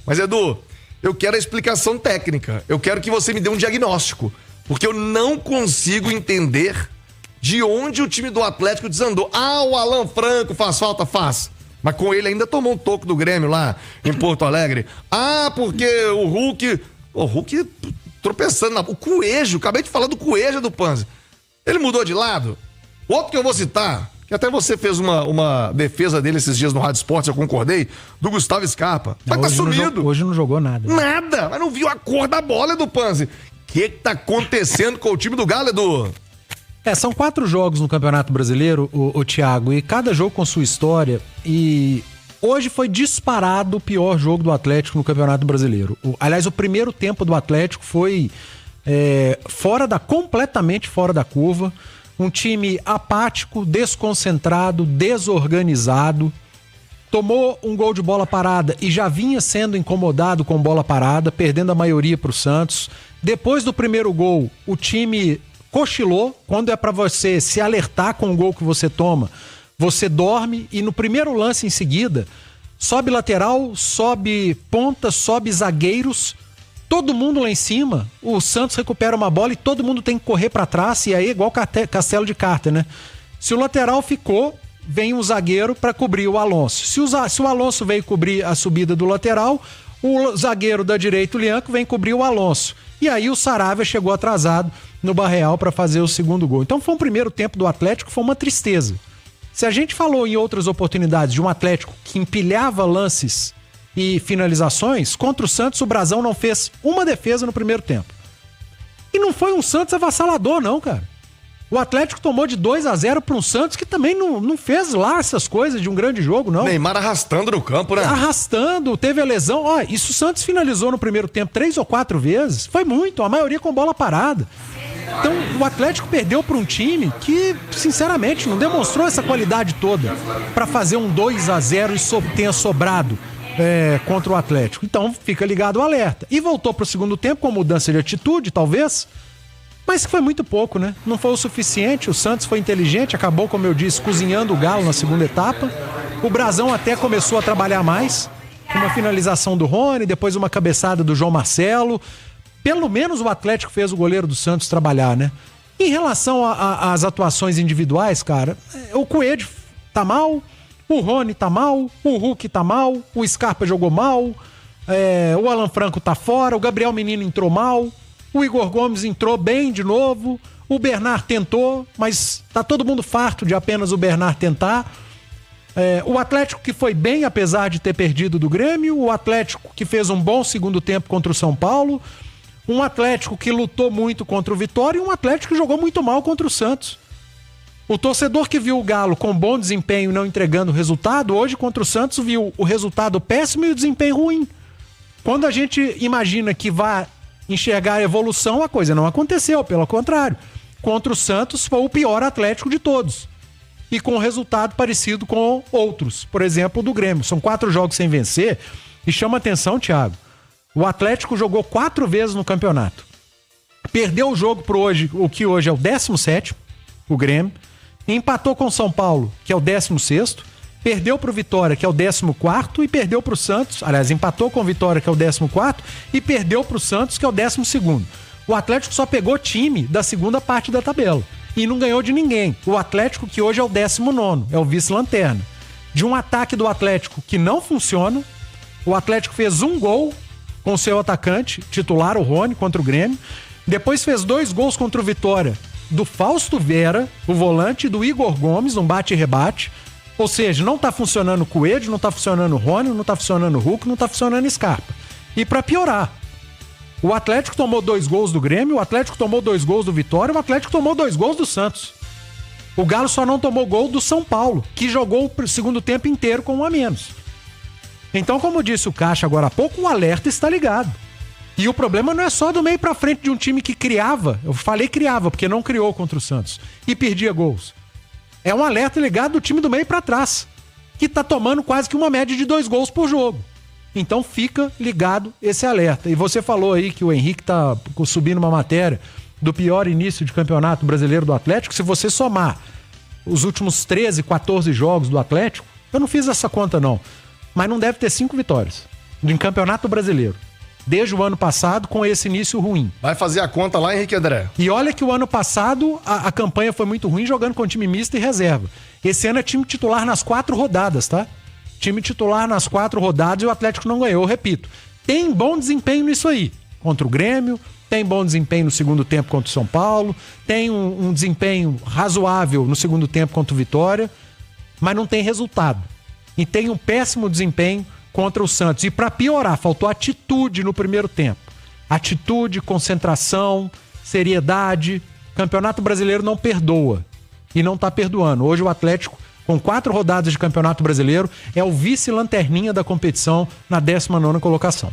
Mas, Edu, eu quero a explicação técnica. Eu quero que você me dê um diagnóstico. Porque eu não consigo entender de onde o time do Atlético desandou. O Alan Franco faz falta? Faz. Mas com ele ainda tomou um toco do Grêmio lá em Porto Alegre. Porque o Hulk... O Hulk tropeçando. O Coelho, acabei de falar do Coelho do Panzi. Ele mudou de lado. Outro que eu vou citar, que até você fez uma defesa dele esses dias no Rádio Esporte, eu concordei, do Gustavo Scarpa. Mas tá sumido. Hoje não jogou nada. Nada, mas não viu a cor da bola do Panzi. O que tá acontecendo com o time do Galo, Edu? São 4 jogos no Campeonato Brasileiro, o Thiago, e cada jogo com sua história, e hoje foi disparado o pior jogo do Atlético no Campeonato Brasileiro. Aliás, o primeiro tempo do Atlético foi completamente fora da curva, um time apático, desconcentrado, desorganizado, tomou um gol de bola parada e já vinha sendo incomodado com bola parada, perdendo a maioria para o Santos. Depois do primeiro gol, o time cochilou. Quando é para você se alertar com o gol que você toma, você dorme, e no primeiro lance em seguida, sobe lateral, sobe ponta, sobe zagueiros, todo mundo lá em cima. O Santos recupera uma bola e todo mundo tem que correr para trás, e aí é igual castelo de carta, né? Se o lateral ficou, vem um zagueiro para cobrir o Alonso. Se o Alonso veio cobrir a subida do lateral, o zagueiro da direita, o Lianco, vem cobrir o Alonso. E aí o Saravia chegou atrasado no Barreal para fazer o segundo gol. Então foi um primeiro tempo do Atlético, foi uma tristeza. Se a gente falou em outras oportunidades de um Atlético que empilhava lances e finalizações, contra o Santos o Brasão não fez uma defesa no primeiro tempo. E não foi um Santos avassalador não, cara. O Atlético tomou de 2-0 para um Santos que também não fez lá essas coisas de um grande jogo, não. Neymar arrastando no campo, né? Arrastando, teve a lesão. Isso o Santos finalizou no primeiro tempo 3 ou 4 vezes. Foi muito, a maioria com bola parada. Então o Atlético perdeu para um time que, sinceramente, não demonstrou essa qualidade toda para fazer um 2-0 e tenha sobrado contra o Atlético. Então fica ligado o alerta. E voltou para o segundo tempo com mudança de atitude, talvez, mas que foi muito pouco, né? Não foi o suficiente. O Santos foi inteligente, acabou, como eu disse, cozinhando o Galo na segunda etapa. O Brasão até começou a trabalhar mais, uma finalização do Rony, depois uma cabeçada do João Marcelo. Pelo menos o Atlético fez o goleiro do Santos trabalhar, né? Em relação às atuações individuais, cara, o Coelho tá mal, o Rony tá mal, o Hulk tá mal, o Scarpa jogou mal, o Alan Franco tá fora, o Gabriel Menino entrou mal, o Igor Gomes entrou bem de novo, o Bernard tentou, mas tá todo mundo farto de apenas o Bernard tentar. O Atlético que foi bem, apesar de ter perdido do Grêmio, o Atlético que fez um bom segundo tempo contra o São Paulo, um Atlético que lutou muito contra o Vitória e um Atlético que jogou muito mal contra o Santos. O torcedor que viu o Galo com bom desempenho não entregando resultado, hoje contra o Santos viu o resultado péssimo e o desempenho ruim. Quando a gente imagina que vai enxergar a evolução, a coisa não aconteceu, pelo contrário. Contra o Santos foi o pior Atlético de todos. E com um resultado parecido com outros, por exemplo, do Grêmio. São 4 jogos sem vencer e chama atenção, Thiago. O Atlético jogou 4 vezes no campeonato. Perdeu o jogo pro hoje, o que hoje é o 17º, o Grêmio. Empatou com o São Paulo, que é o 16º. Perdeu pro Vitória, que é o 14º, e perdeu pro Santos. Aliás, empatou com o Vitória, que é o 14º, e perdeu pro Santos, que é o 12º. O Atlético só pegou time da segunda parte da tabela. E não ganhou de ninguém. O Atlético, que hoje é o 19º, é o vice-lanterna. De um ataque do Atlético que não funciona, o Atlético fez um gol com seu atacante titular, o Rony, contra o Grêmio. Depois fez 2 gols contra o Vitória, do Fausto Vera, o volante, e do Igor Gomes, um bate e rebate. Ou seja, não tá funcionando o Coelho, não tá funcionando o Rony, não tá funcionando o Hulk, não tá funcionando o Scarpa. E pra piorar, o Atlético tomou 2 gols do Grêmio, o Atlético tomou 2 gols do Vitória, o Atlético tomou 2 gols do Santos. O Galo só não tomou gol do São Paulo, que jogou o segundo tempo inteiro com 1 a menos. Então, como disse o Caixa agora há pouco, o alerta está ligado. E o problema não é só do meio pra frente de um time que criava, eu falei criava, porque não criou contra o Santos, e perdia gols. É um alerta ligado do time do meio pra trás, que tá tomando quase que uma média de 2 gols por jogo. Então fica ligado esse alerta. E você falou aí que o Henrique tá subindo uma matéria do pior início de campeonato brasileiro do Atlético. Se você somar os últimos 13, 14 jogos do Atlético, eu não fiz essa conta não, mas não deve ter 5 vitórias. em Campeonato Brasileiro. Desde o ano passado, com esse início ruim. Vai fazer a conta lá, Henrique André. E olha que o ano passado a campanha foi muito ruim, jogando com time misto e reserva. Esse ano é time titular nas 4 rodadas, tá? Time titular nas 4 rodadas e o Atlético não ganhou. Eu repito, tem bom desempenho nisso aí. Contra o Grêmio, tem bom desempenho no segundo tempo contra o São Paulo, tem um desempenho razoável no segundo tempo contra o Vitória, mas não tem resultado. E tem um péssimo desempenho contra o Santos. E para piorar, faltou atitude no primeiro tempo. Atitude, concentração, seriedade. Campeonato Brasileiro não perdoa. E não tá perdoando. Hoje o Atlético, com 4 rodadas de Campeonato Brasileiro, é o vice-lanterninha da competição na 19ª colocação.